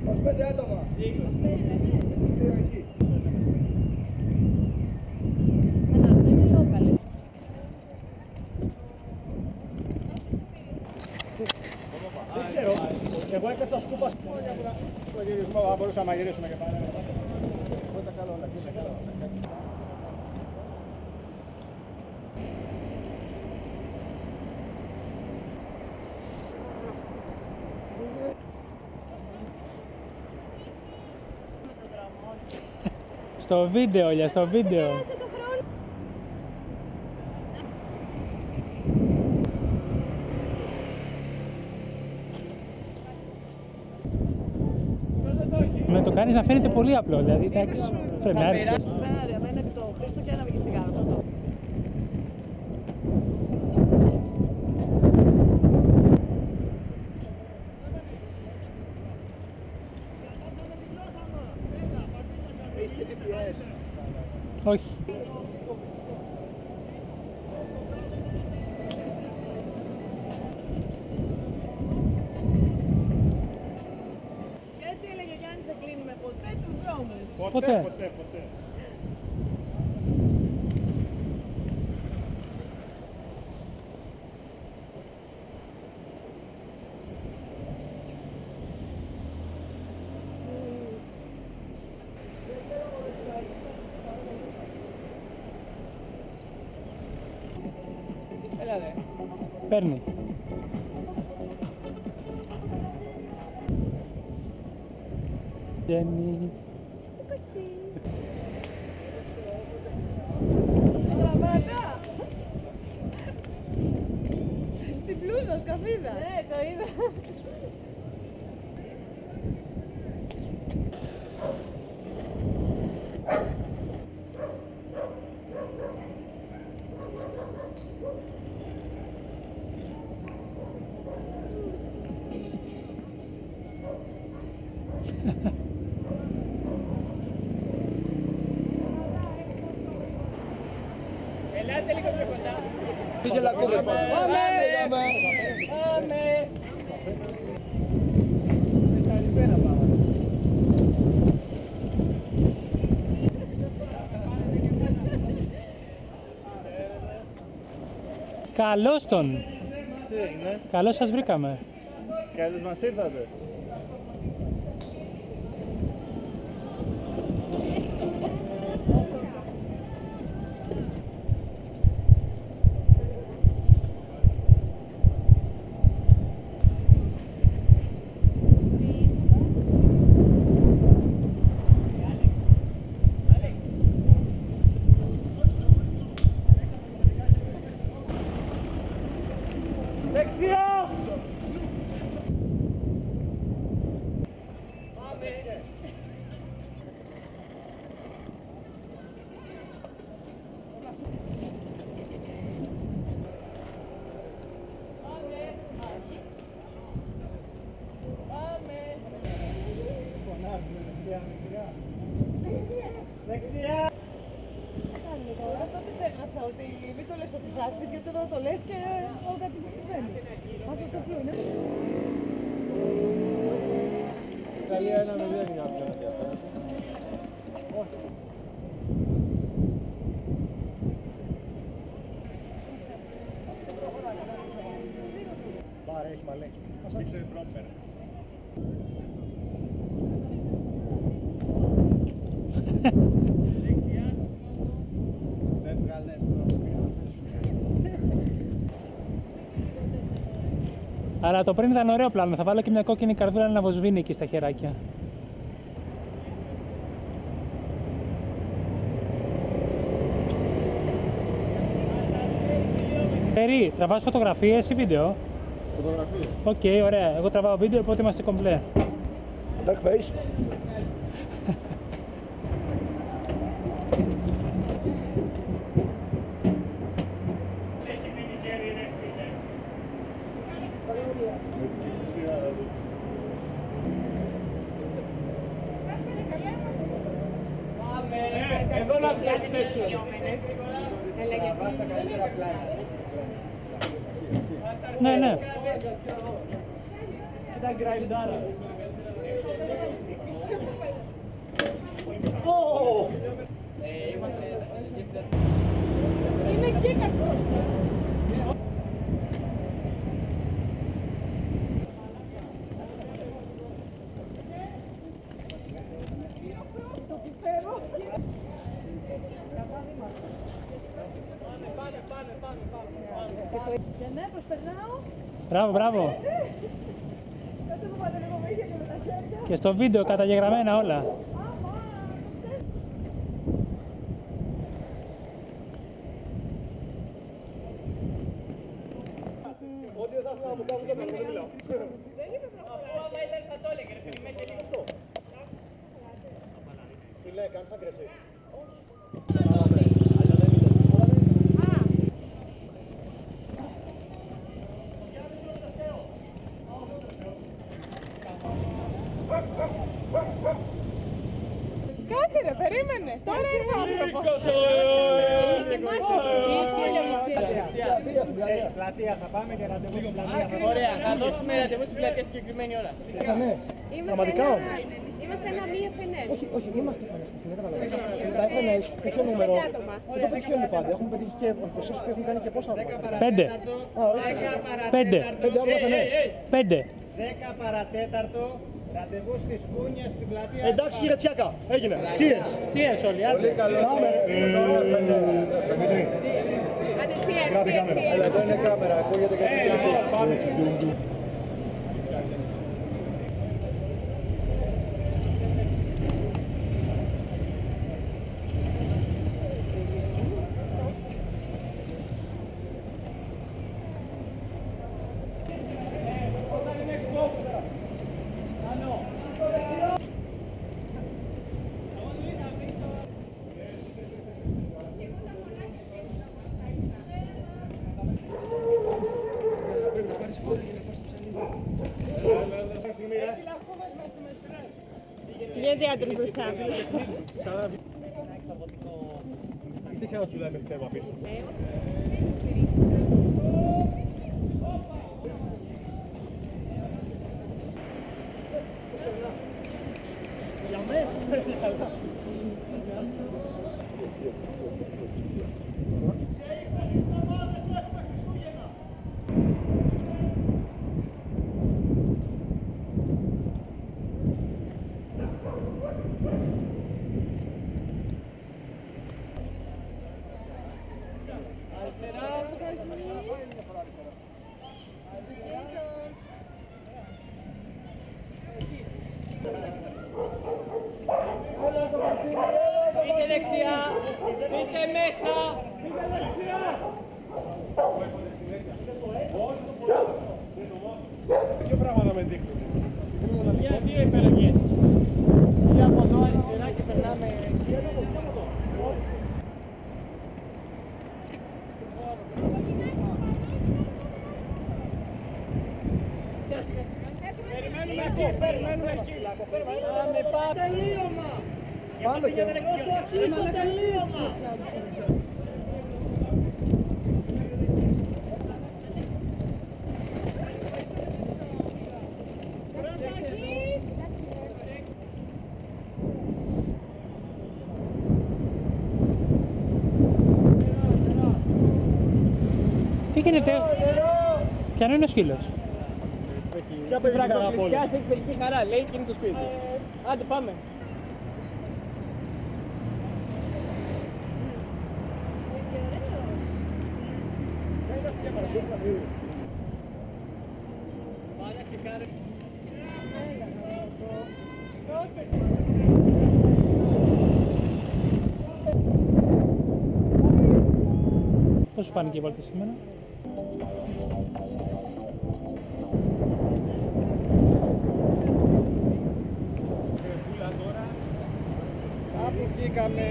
25 άτομα. Δεν ξέρω, εγώ έπαιξα σκούπα στο γυρισμό, αν μπορούσαμε να γυρίσουμε και πάνε. Οπότε καλό όλα, είναι καλό. Στο βίντεο, για στο βίντεο. Με το κάνεις να φαίνεται πολύ απλό, δηλαδή εντάξει, φρενάρεις. Εμένα και το Χρήστο και ένα τσιγάρο. Όχι. Γιατί έλεγε Γιάννη θα κλείνουμε ποτέ τους δρόμους. Ποτέ. Έλα δε. Παίρνει. Jenny. Γραβάτα. Στην πλούζα, σκαφίδα. Ναι, το είδα. Ελάτε λίγο πιο κοντά. Τι γελακούδες πάμε. Πάμε. Καλησπέρα πάμε. Καλώς τον. Τι έγινε, Καλώς σας βρήκαμε. καλώς μας ήρθατε. Δεξιά! Δεξιά! Αυτό της έγραψα ότι μην το λες ότι θα έρθεις γιατί τώρα το λες και όλα κάτι που συμβαίνει. Αυτό το πλοίο είναι. Ιταλία 1-0 είναι απέναντι αυτά. Πάρε, έχει μαλέκι. Ας ανοίξω την πρώτη πέρα. Δεν βγάλε Αλλά το πριν ήταν ωραίο πλάνο. Θα βάλω και μια κόκκινη καρδούλα να βοσβήνει εκεί στα χεράκια. Περί, τραβάς φωτογραφίες ή βίντεο? Φωτογραφίες. Οκ, ωραία. Εγώ τραβάω βίντεο, οπότε είμαστε κομπλέ. Dark face. Εδώ να πιάσεις έσχυρο. Ναι, ναι. Ήταν γκραϊντάρα. Είναι και κακό. Το πιστεύω. Και ναι, προσπερνάω. Μπράβο, μπράβο. Κάτσε που πάτε λίγο βοήθεια και με τα χέρια. Και στο βίντεο καταγεγραμμένα όλα. Ό,τι δεν θα ήθελα να μου κάνουν δεν μιλάω. Φίλε, κάνεις αγκρεσί. Κάτσε ρε, περίμενε. Τώρα ήρθε ο άνθρωπος. Πλατεία θα πάμε και ραντεβού στην πλατεία. Ωραία, θα δώσουμε ραντεβού στην πλατεία συγκεκριμένη ώρα. Πραγματικά όμως. Είμαστε ένα μη FNS. Όχι, είμαστε φανές. Τα FNS, ποιο νούμερο. Δεν πετυχαίνουν πάντα. Έχουμε πετύχει και ποσές που έχουν κάνει και πόσα. 5. 5. 5. 10 παρατέταρτο, ραντεβού στις Κούνιας στην πλατεία. Εντάξει κύριε Τσιάκα, έγινε. Cheers. Cheers όλοι, άντε. Πολύ καλό. Έλα, εδώ είναι κάμερα, ακούγεται και στην τελική. Γιατί άντρες μπροστά. Τι ξέρω σου λέμε θέμα πίσω. Πείτε δεξιά, πείτε μέσα. Ποιο πράγματα με δείχνουν. Για δύο επιλογές. Ή από εδώ αριστερά και περνάμε εκεί. Περιμένουμε εκεί, περιμένουμε εκεί. Πάμε, πάμε. Τελείωμα. Πάμε και Όσο αρχίζει το τελείωμα. Τι γίνεται, ποιανού είναι ο σκύλος. ποια παιδιά από όλους. Βρακοφυσιάς έχει παιδική χαρά, λέει και είναι το σπίτι. Άντε πάμε. Πάρα και κάρε. Πώς σου φάνηκε η βόλτα σήμερα. Κάπου βγήκαμε.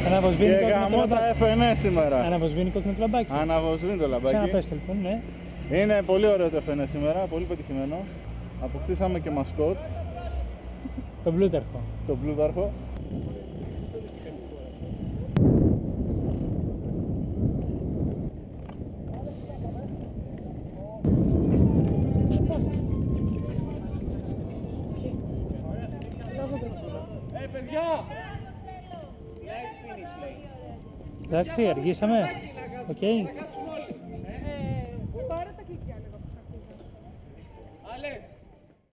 Αναβοσβήνει Και κόκκινο γαμώ τα λαμπάκι. FNS σήμερα. Αναβοσβήνει κόκκινο το λαμπάκι. Αναβοσβήνει το λαμπάκι. Ξαναπες το λοιπόν, ναι. Είναι πολύ ωραίο το FNS σήμερα, πολύ πετυχημένο. Αποκτήσαμε και μασκότ, Το Πλούταρχο. τον Πλούταρχο. Παιδιά! Nice finish, λέει. Εντάξει, αργήσαμε. Οκ.